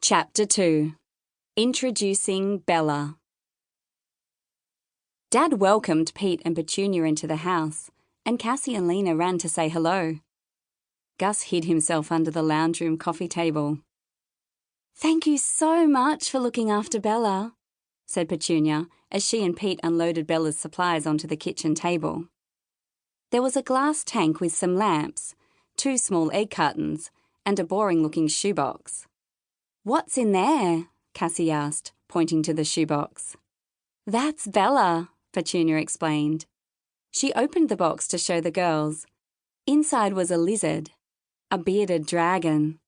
Chapter 2. Introducing Bella. Dad welcomed Pete and Petunia into the house, and Cassie and Lina ran to say hello. Gus hid himself under the lounge room coffee table. "Thank you so much for looking after Bella," said Petunia as she and Pete unloaded Bella's supplies onto the kitchen table. There was a glass tank with some lamps, 2 small egg cartons, and a boring-looking shoebox. "What's in there?" Cassie asked, pointing to the shoebox. "That's Bella," Petunia explained. She opened the box to show the girls. Inside was a lizard, a bearded dragon.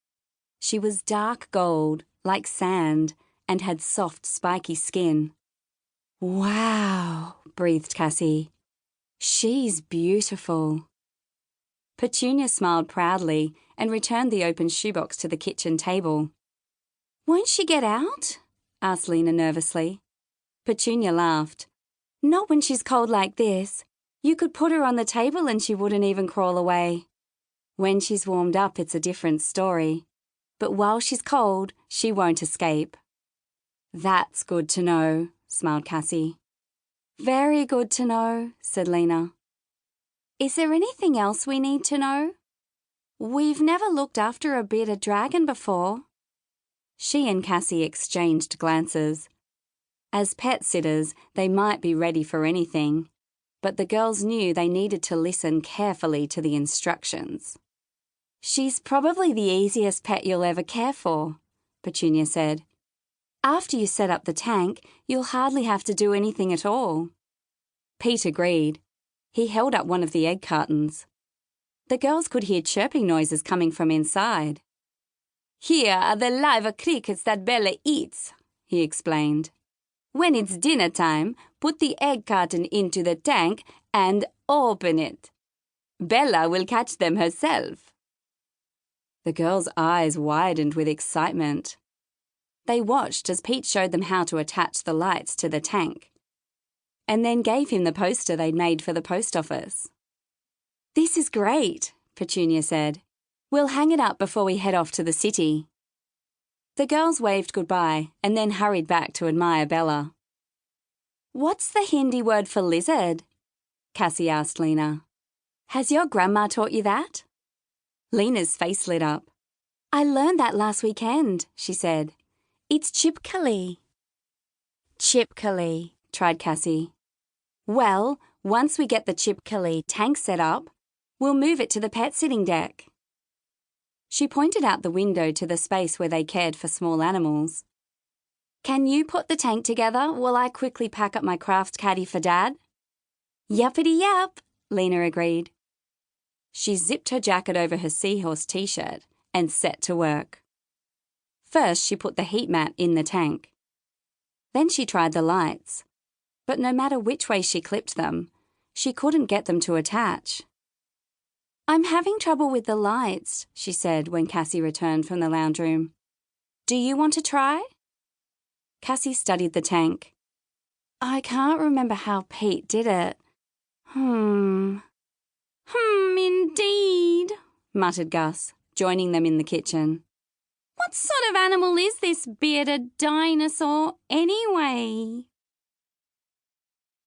She was dark gold, like sand, and had soft, spiky skin. "Wow," breathed Cassie. "She's beautiful." Petunia smiled proudly and returned the open shoebox to the kitchen table. "Won't she get out?" asked Lina nervously. Petunia laughed. "Not when she's cold like this. You could put her on the table and she wouldn't even crawl away. When she's warmed up, it's a different story. But while she's cold, she won't escape." "That's good to know," smiled Cassie. "Very good to know," said Lina. "Is there anything else we need to know? We've never looked after a bearded dragon before." She and Cassie exchanged glances. As pet sitters, they might be ready for anything, but the girls knew they needed to listen carefully to the instructions. "She's probably the easiest pet you'll ever care for," Petunia said. "After you set up the tank, you'll hardly have to do anything at all." Pete agreed. He held up one of the egg cartons. The girls could hear chirping noises coming from inside. "Here are the live crickets that Bella eats," he explained. "When it's dinner time, put the egg carton into the tank and open it. Bella will catch them herself." The girls' eyes widened with excitement. They watched as Pete showed them how to attach the lights to the tank, and then gave him the poster they'd made for the post office. "This is great," Petunia said. "We'll hang it up before we head off to the city." The girls waved goodbye and then hurried back to admire Bella. "What's the Hindi word for lizard?" Cassie asked Lina. "Has your grandma taught you that?" Lina's face lit up. "I learned that last weekend," she said. "It's chipkali." "Chipkali," tried Cassie. "Well, once we get the chipkali tank set up, we'll move it to the pet sitting deck." She pointed out the window to the space where they cared for small animals. "Can you put the tank together while I quickly pack up my craft caddy for Dad?" "Yuppity-yup," Lina agreed. She zipped her jacket over her seahorse t-shirt and set to work. First, she put the heat mat in the tank. Then she tried the lights, but no matter which way she clipped them, she couldn't get them to attach. "I'm having trouble with the lights," she said when Cassie returned from the lounge room. "Do you want to try?" Cassie studied the tank. "I can't remember how Pete did it." Indeed," muttered Gus, joining them in the kitchen. "What sort of animal is this bearded dinosaur, anyway?"